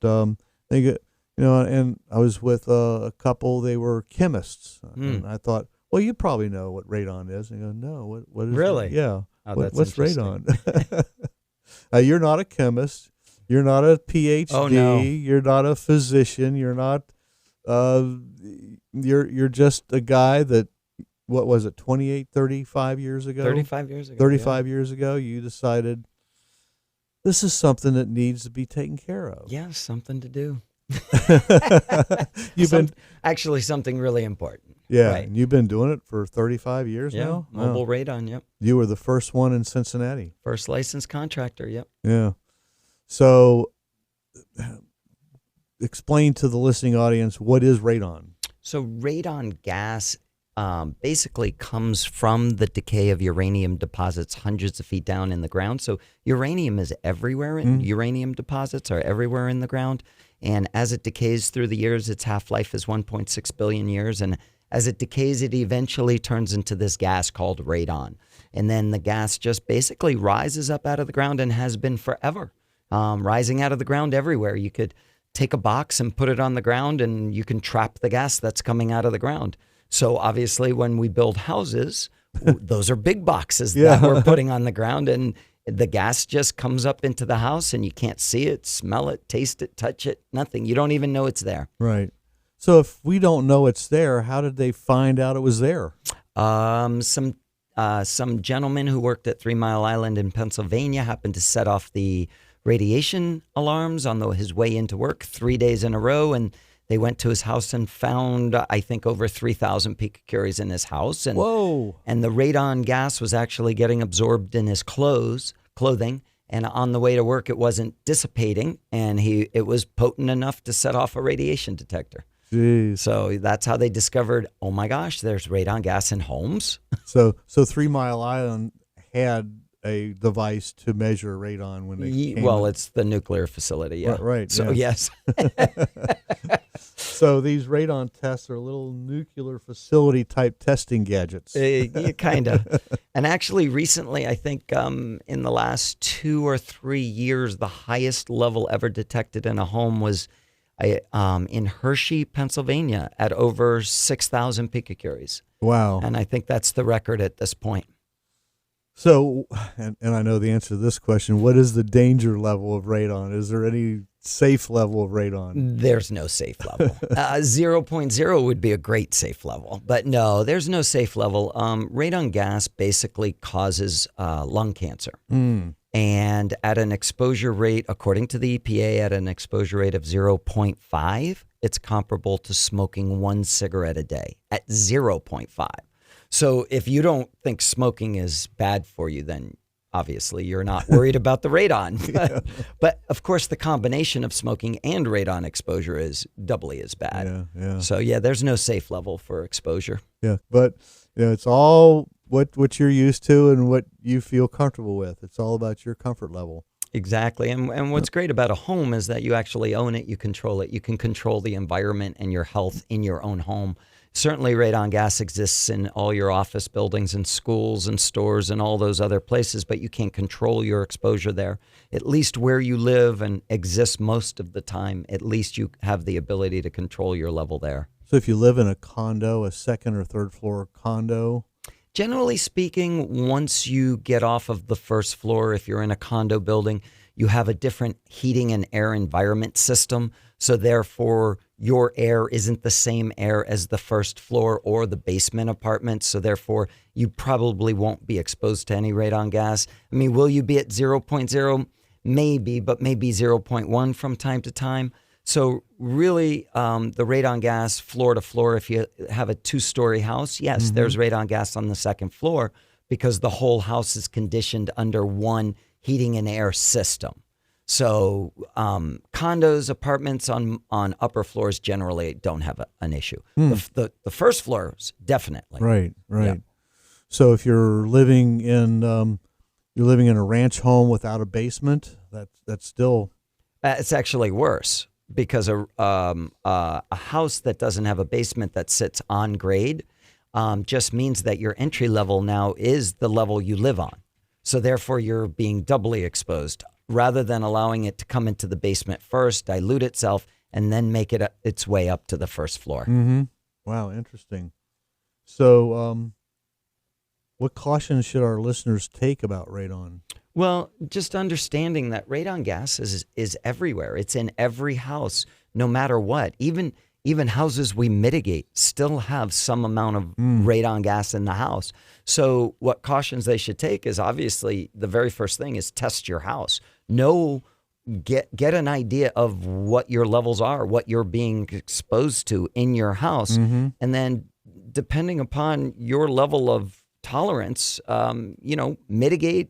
they get, and I was with a couple. They were chemists, and I thought, well, you probably know what radon is. And they go, no, what is Really? Yeah. Oh, What's interesting. radon? You're not a chemist. You're not a PhD. Oh, no. You're not a physician. You're not. You're just a guy that. What was it? 28, 35 years ago. 35 years ago. 35 years ago, you decided this is something that needs to be taken care of. Yeah, something to do. You've been actually something really important. Yeah, Right. and you've been doing it for 35 years now? Mobile Wow. Radon, yep. You were the first one in Cincinnati. First licensed contractor, yep. Yeah. So explain to the listening audience, what is radon? So radon gas basically comes from the decay of uranium deposits hundreds of feet down in the ground. So uranium is everywhere. Uranium deposits are everywhere in the ground. And as it decays through the years, its half-life is 1.6 billion years. And as it decays, it eventually turns into this gas called radon. And then the gas just basically rises up out of the ground and has been forever, rising out of the ground everywhere. You could take a box and put it on the ground and you can trap the gas that's coming out of the ground. So obviously when we build houses, those are big boxes that we're putting on the ground, and the gas just comes up into the house and you can't see it, smell it, taste it, touch it, nothing. You don't even know it's there. Right. So if we don't know it's there, how did they find out it was there? Some gentleman who worked at 3 Mile Island in Pennsylvania happened to set off the radiation alarms on his way into work 3 days in a row, and they went to his house and found, I think, over 3,000 picocuries in his house. And, Whoa. And the radon gas was actually getting absorbed in his clothing. And on the way to work, it wasn't dissipating. And it was potent enough to set off a radiation detector. Jeez. So that's how they discovered, oh my gosh, there's radon gas in homes. So 3 Mile Island had a device to measure radon when they came Well, in. it's the nuclear facility, yeah. Right. So yes. So these radon tests are little nuclear facility type testing gadgets. Yeah, kind of. And actually, recently, I think in the last 2 or 3 years, the highest level ever detected in a home was in Hershey, Pennsylvania, at over 6,000 picocuries. Wow. And I think that's the record at this point. So, and I know the answer to this question, what is the danger level of radon? Is there any safe level of radon? There's no safe level. 0.0 would be a great safe level, but no, there's no safe level. Radon gas basically causes lung cancer. And at an exposure rate, according to the EPA, at an exposure rate of 0.5, it's comparable to smoking 1 cigarette a day at 0.5. So if you don't think smoking is bad for you, then obviously you're not worried about the radon. But of course, the combination of smoking and radon exposure is doubly as bad. Yeah. So yeah, there's no safe level for exposure. Yeah, but it's all what you're used to and what you feel comfortable with. It's all about your comfort level. Exactly. And what's great about a home is that you actually own it, you control it. You can control the environment and your health in your own home. Certainly radon gas exists in all your office buildings and schools and stores and all those other places, but you can't control your exposure there. At least where you live and exist most of the time, at least you have the ability to control your level there. So if you live in a condo, a second or third floor condo? Generally speaking, once you get off of the first floor, if you're in a condo building, you have a different heating and air environment system. So therefore, your air isn't the same air as the first floor or the basement apartment. So therefore, you probably won't be exposed to any radon gas. I mean, will you be at 0.0? Maybe, but maybe 0.1 from time to time. So really, the radon gas floor to floor, if you have a 2-story house, yes, there's radon gas on the second floor because the whole house is conditioned under one heating and air system. So condos, apartments on upper floors generally don't have an issue. The first floors, definitely. Right. Yeah. So if you're living in a ranch home without a basement, that's still It's actually worse because a house that doesn't have a basement that sits on grade just means that your entry level now is the level you live on. So therefore, you're being doubly exposed. rather than allowing it to come into the basement first, dilute itself, and then make it its way up to the first floor. Mm-hmm. Wow, interesting. So, what cautions should our listeners take about radon? Well, just understanding that radon gas is everywhere. It's in every house, no matter what. Even houses we mitigate still have some amount of radon gas in the house. So what cautions they should take is, obviously, the very first thing is test your house. Get an idea of what your levels are, what you're being exposed to in your house. And then depending upon your level of tolerance, mitigate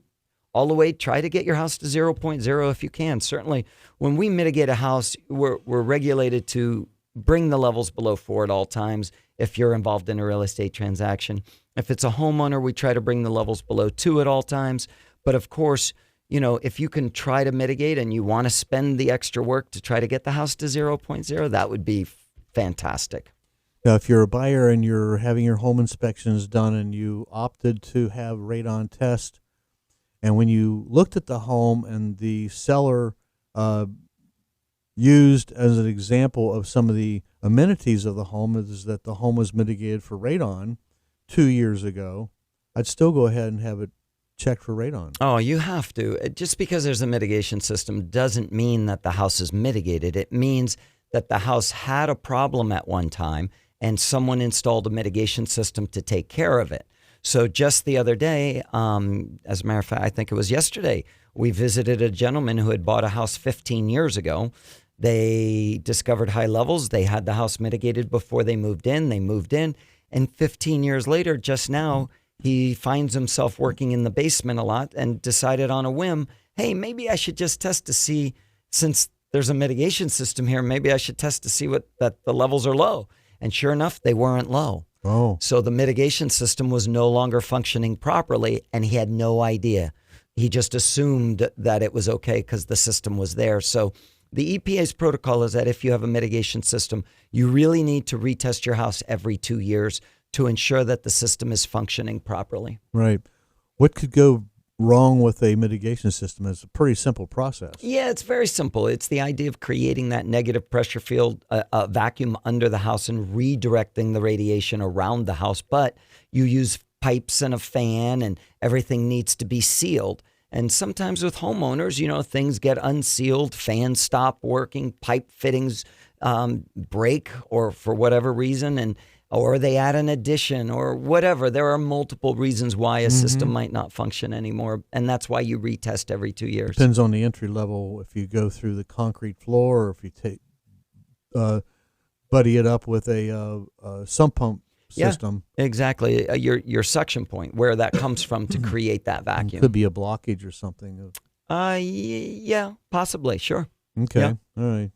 all the way. Try to get your house to 0.0 if you can. Certainly, when we mitigate a house, we're regulated to bring the levels below 4 at all times if you're involved in a real estate transaction. If it's a homeowner, we try to bring the levels below 2 at all times. But of course, if you can try to mitigate and you want to spend the extra work to try to get the house to 0.0, that would be fantastic. Now, if you're a buyer and you're having your home inspections done and you opted to have radon test, and when you looked at the home and the seller used as an example of some of the amenities of the home is that the home was mitigated for radon 2 years ago, I'd still go ahead and have it checked for radon. Oh, you have to. Just because there's a mitigation system doesn't mean that the house is mitigated. It means that the house had a problem at one time and someone installed a mitigation system to take care of it. So just the other day, as a matter of fact, I think it was yesterday, we visited a gentleman who had bought a house 15 years ago. They discovered high levels. They had the house mitigated before they moved in. They moved in. And 15 years later, just now, he finds himself working in the basement a lot and decided on a whim, hey, maybe I should just test to see, since there's a mitigation system here, maybe I should test to see that the levels are low. And sure enough, they weren't low. Oh. So the mitigation system was no longer functioning properly, and he had no idea. He just assumed that it was okay because the system was there. So the EPA's protocol is that if you have a mitigation system, you really need to retest your house every 2 years to ensure that the system is functioning properly. Right. What could go wrong with a mitigation system? It's a pretty simple process. Yeah, it's very simple. It's the idea of creating that negative pressure field, a vacuum under the house and redirecting the radiation around the house. But you use pipes and a fan, and everything needs to be sealed. And sometimes with homeowners, things get unsealed, fans stop working, pipe fittings break, or for whatever reason, or they add an addition or whatever. There are multiple reasons why a system might not function anymore, and that's why you retest every 2 years. Depends on the entry level. If you go through the concrete floor, or if you take buddy it up with a sump pump system. Yeah, exactly. Your suction point, where that comes from to create that vacuum. It could be a blockage or something. Yeah, possibly. Sure. Okay. Yeah. All right.